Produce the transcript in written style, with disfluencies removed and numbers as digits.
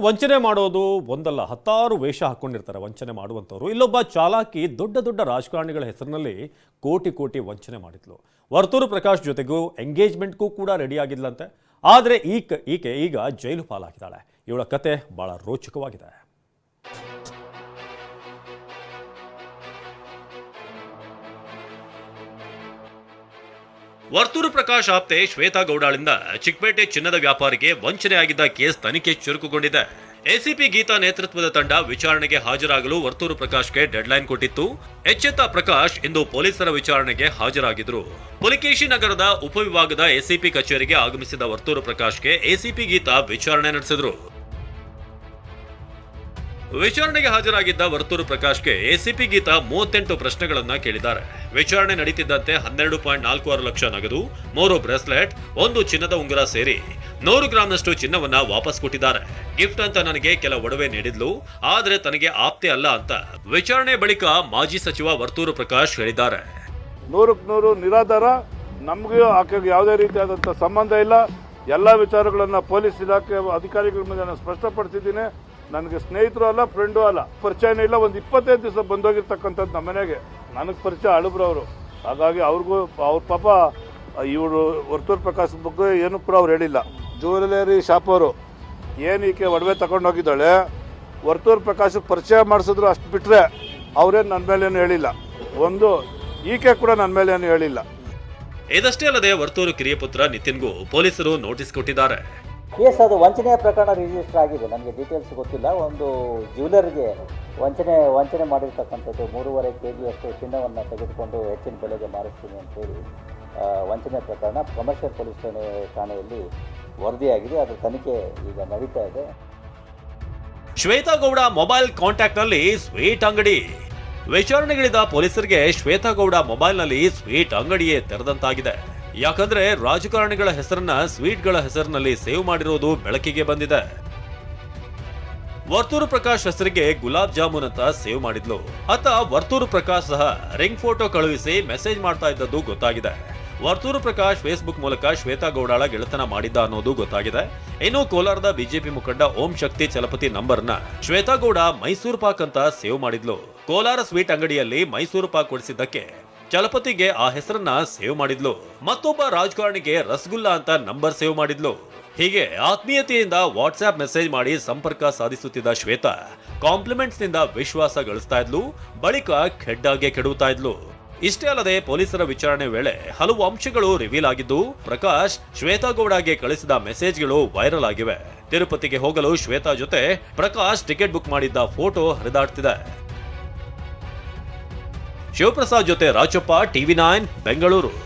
ವಂಚನೆ ಮಾಡೋದು ಒಂದಲ್ಲ, ಹತ್ತಾರು ವೇಷ ಹಾಕೊಂಡಿರ್ತಾರೆ ವಂಚನೆ ಮಾಡುವಂಥವ್ರು. ಇಲ್ಲೊಬ್ಬ ಚಾಲಾಕಿ ದೊಡ್ಡ ದೊಡ್ಡ ರಾಜಕಾರಣಿಗಳ ಹೆಸರಿನಲ್ಲಿ ಕೋಟಿ ಕೋಟಿ ವಂಚನೆ ಮಾಡಿದ್ಲು. ವರ್ತೂರು ಪ್ರಕಾಶ್ ಜೊತೆಗೂ ಎಂಗೇಜ್ಮೆಂಟ್ಗೂ ಕೂಡ ರೆಡಿ ಆಗಿದ್ಲಂತೆ. ಆದರೆ ಈಕೆ ಈಗ ಜೈಲು ಪಾಲಾಗಿದ್ದಾಳೆ. ಇವಳ ಕತೆ ಬಹಳ ರೋಚಕವಾಗಿದೆ. ವರ್ತೂರು ಪ್ರಕಾಶ್ ಆಪ್ತೆ ಶ್ವೇತಾ ಗೌಡಾಳಿಂದ ಚಿಕ್ಕಪೇಟೆ ಚಿನ್ನದ ವ್ಯಾಪಾರಿಗೆ ವಂಚನೆ ಆಗಿದ್ದ ಕೇಸ್ ತನಿಖೆ ಚುರುಕುಗೊಂಡಿದೆ. ಎಸಿಪಿ ಗೀತಾ ನೇತೃತ್ವದ ತಂಡ ವಿಚಾರಣೆಗೆ ಹಾಜರಾಗಲು ವರ್ತೂರು ಪ್ರಕಾಶ್ಗೆ ಡೆಡ್ಲೈನ್ ಕೊಟ್ಟಿತ್ತು. ಎಚ್ಚೆತ್ತ ಪ್ರಕಾಶ್ ಇಂದು ಪೊಲೀಸರ ವಿಚಾರಣೆಗೆ ಹಾಜರಾಗಿದ್ರು. ಪುಲಿಕೇಶಿ ನಗರದ ಉಪವಿಭಾಗದ ಎಸಿಪಿ ಕಚೇರಿಗೆ ಆಗಮಿಸಿದ ವರ್ತೂರು ಪ್ರಕಾಶ್ಗೆ ಎಸಿಪಿ ಗೀತಾ ವಿಚಾರಣೆ ನಡೆಸಿದ್ರು. ವಿಚಾರಣೆಗೆ ಹಾಜರಾಗಿದ್ದ ವರ್ತೂರು ಪ್ರಕಾಶ್ಗೆ ಎಸಿಪಿ ಗೀತಾ 38 ಪ್ರಶ್ನೆಗಳನ್ನ ಕೇಳಿದ್ದಾರೆ. ವಿಚಾರಣೆ ನಡೀತಿದ್ದಂತೆ 12.46 ಲಕ್ಷ ನಗದು, 3 ಬ್ರೇಸ್ಲೆಟ್, 1 ಚಿನ್ನದ ಉಂಗುರ ಸೇರಿ 100 ಗ್ರಾಂನಷ್ಟು ಚಿನ್ನವನ್ನ ವಾಪಸ್ ಕೊಟ್ಟಿದ್ದಾರೆ. ಗಿಫ್ಟ್ ಅಂತ ನನಗೆ ಕೆಲ ಒಡವೆ ನೀಡಿದ್ಲು, ಆದ್ರೆ ತನಗೆ ಆಪ್ತೆ ಅಲ್ಲ ಅಂತ ವಿಚಾರಣೆ ಬಳಿಕ ಮಾಜಿ ಸಚಿವ ವರ್ತೂರು ಪ್ರಕಾಶ್ ಹೇಳಿದ್ದಾರೆ. 100% ನಿರಾಧಾರ. ನಮಗೂ ಆಕೆಗೆ ಯಾವುದೇ ರೀತಿಯಾದಂಥ ಸಂಬಂಧ ಇಲ್ಲ. ಎಲ್ಲ ವಿಚಾರಗಳನ್ನ ಪೊಲೀಸ್ ಇಲಾಖೆ ಅಧಿಕಾರಿಗಳ ಮುಂದೆ ನಾನು ಸ್ಪಷ್ಟಪಡಿಸಿದ್ದೀನಿ. ನನಗೆ ಸ್ನೇಹಿತರು ಅಲ್ಲ, ಫ್ರೆಂಡು ಅಲ್ಲ, ಪರಿಚಯನೂ ಇಲ್ಲ. ಒಂದು 25 ದಿವಸ ಬಂದೋಗಿರ್ತಕ್ಕಂಥದ್ದು ನಮ್ಮ ಮನೆಗೆ. ನನಗೆ ಪರಿಚಯ ಅಳುಬ್ರವರು. ಹಾಗಾಗಿ ಅವ್ರಿಗೂ ಅವ್ರ ಪಾಪ ಇವರು ವರ್ತೂರು ಪ್ರಕಾಶ್ ಬಗ್ಗೆ ಏನು ಕೂಡ ಅವ್ರು ಹೇಳಿಲ್ಲ. ಜ್ಯುವೆಲರಿ ಶಾಪ್ ಅವರು ಏನು ಈಕೆ ಒಡವೆ ತಗೊಂಡೋಗಿದ್ದಾಳೆ, ವರ್ತೂರು ಪ್ರಕಾಶ್ ಪರಿಚಯ ಮಾಡಿಸಿದ್ರು, ಅಷ್ಟು ಬಿಟ್ಟರೆ ಅವರೇನು ನನ್ನ ಮೇಲೇನು ಹೇಳಿಲ್ಲ. ಒಂದು ಈಕೆ ಕೂಡ ನನ್ನ ಮೇಲೇನು ಹೇಳಿಲ್ಲ. ಇದಷ್ಟೇ ಅಲ್ಲದೆ ವರ್ತೂರು ಕಿರಿಯ ಪುತ್ರ ನಿತಿನ್ಗೂ ಪೊಲೀಸರು ನೋಟಿಸ್ ಕೊಟ್ಟಿದ್ದಾರೆ. ಕೇಸ್ ಅದು ವಂಚನೆಯ ಪ್ರಕರಣ ರಿಜಿಸ್ಟರ್ ಆಗಿದೆ. ನನಗೆ ಡೀಟೇಲ್ಸ್ ಗೊತ್ತಿಲ್ಲ. ಒಂದು ಜ್ಯುವೆಲರ್ಗೆ ವಂಚನೆ ಮಾಡಿರ್ತಕ್ಕಂಥದ್ದು 3.5 kg ಚಿನ್ನವನ್ನು ತೆಗೆದುಕೊಂಡು ಹೆಚ್ಚಿನ ಬೆಲೆಗೆ ಮಾರಿಸ್ತೀನಿ ಅಂತೇಳಿ ವಂಚನೆ ಪ್ರಕರಣ ಕಮರ್ಷಿಯಲ್ ಪೊಲೀಸ್ ಠಾಣೆಯಲ್ಲಿ ವರದಿಯಾಗಿದೆ. ಅದರ ತನಿಖೆ ಈಗ ನಡೀತಾ ಇದೆ. ಶ್ವೇತಾ ಗೌಡ ಮೊಬೈಲ್ ಕಾಂಟ್ಯಾಕ್ಟ್ನಲ್ಲಿ ಸ್ವೀಟ್ ಅಂಗಡಿ. ವಿಚಾರಣೆಗಳಿದ ಪೊಲೀಸರಿಗೆ ಶ್ವೇತಾ ಗೌಡ ಮೊಬೈಲ್ನಲ್ಲಿ ಸ್ವೀಟ್ ಅಂಗಡಿಯೇ ತೆರೆದಂತಾಗಿದೆ. ಯಾಕಂದ್ರೆ ರಾಜಕಾರಣಿಗಳ ಹೆಸರನ್ನ ಸ್ವೀಟ್ಗಳ ಹೆಸರಿನಲ್ಲಿ ಸೇವ್ ಮಾಡಿರೋದು ಬೆಳಕಿಗೆ ಬಂದಿದೆ. ವರ್ತೂರು ಪ್ರಕಾಶ್ ಹೆಸರಿಗೆ ಗುಲಾಬ್ ಜಾಮೂನ್ ಅಂತ ಸೇವ್ ಮಾಡಿದ್ಲು. ಆತ ವರ್ತೂರು ಪ್ರಕಾಶ್ ಸಹ ರಿಂಗ್ ಫೋಟೋ ಕಳುಹಿಸಿ ಮೆಸೇಜ್ ಮಾಡ್ತಾ ಇದ್ದದ್ದು ಗೊತ್ತಾಗಿದೆ. ವರ್ತೂರು ಪ್ರಕಾಶ್ ಫೇಸ್ಬುಕ್ ಮೂಲಕ ಶ್ವೇತಾ ಗೌಡಾಳ ಗೆಳೆತನ ಮಾಡಿದ್ದ ಅನ್ನೋದು ಗೊತ್ತಾಗಿದೆ. ಇನ್ನು ಕೋಲಾರದ ಬಿಜೆಪಿ ಮುಖಂಡ ಓಂ ಶಕ್ತಿ ಚಲಪತಿ ನಂಬರ್ನ ಶ್ವೇತಾ ಗೌಡ ಮೈಸೂರು ಪಾಕ್ ಅಂತ ಸೇವ್ ಮಾಡಿದ್ಲು. ಕೋಲಾರ ಸ್ವೀಟ್ ಅಂಗಡಿಯಲ್ಲಿ ಮೈಸೂರು ಪಾಕ್ ಕೊಡಿಸಿದ್ದಕ್ಕೆ ಚಲಪತಿಗೆ ಆ ಹೆಸರನ್ನ ಸೇವ್ ಮಾಡಿದ್ಲು. ಮತ್ತೊಬ್ಬ ರಾಜಕಾರಣಿಗೆ ರಸಗುಲ್ಲಾ ಅಂತ ನಂಬರ್ ಸೇವ್ ಮಾಡಿದ್ಲು. ಹೀಗೆ ಆತ್ಮೀಯತೆಯಿಂದ ವಾಟ್ಸ್ಆಪ್ ಮೆಸೇಜ್ ಮಾಡಿ ಸಂಪರ್ಕ ಸಾಧಿಸುತ್ತಿದ್ದ ಶ್ವೇತಾ ಕಾಂಪ್ಲಿಮೆಂಟ್ಸ್ ನಿಂದ ವಿಶ್ವಾಸ ಗಳಿಸ್ತಾ ಇದ್ಲು. ಬಳಿಕ ಖೆಡ್ಡಾಗೆ ಕೆಡುತ್ತಾ ಇದ್ಲು. ಇಷ್ಟೇ ಅಲ್ಲದೆ ಪೊಲೀಸರ ವಿಚಾರಣೆ ವೇಳೆ ಹಲವು ಅಂಶಗಳು ರಿವೀಲ್ ಆಗಿದ್ದು, ಪ್ರಕಾಶ್ ಶ್ವೇತಾ ಗೌಡಗೆ ಕಳಿಸಿದ ಮೆಸೇಜ್ಗಳು ವೈರಲ್ ಆಗಿವೆ. ತಿರುಪತಿಗೆ ಹೋಗಲು ಶ್ವೇತಾ ಜೊತೆ ಪ್ರಕಾಶ್ ಟಿಕೆಟ್ ಬುಕ್ ಮಾಡಿದ್ದ ಫೋಟೋ ಹರಿದಾಡ್ತಿದೆ. ಶಿವಪ್ರಸಾದ್ ಜೊತೆ ರಾಚಪ್ಪ, TV9 ಬೆಂಗಳೂರು.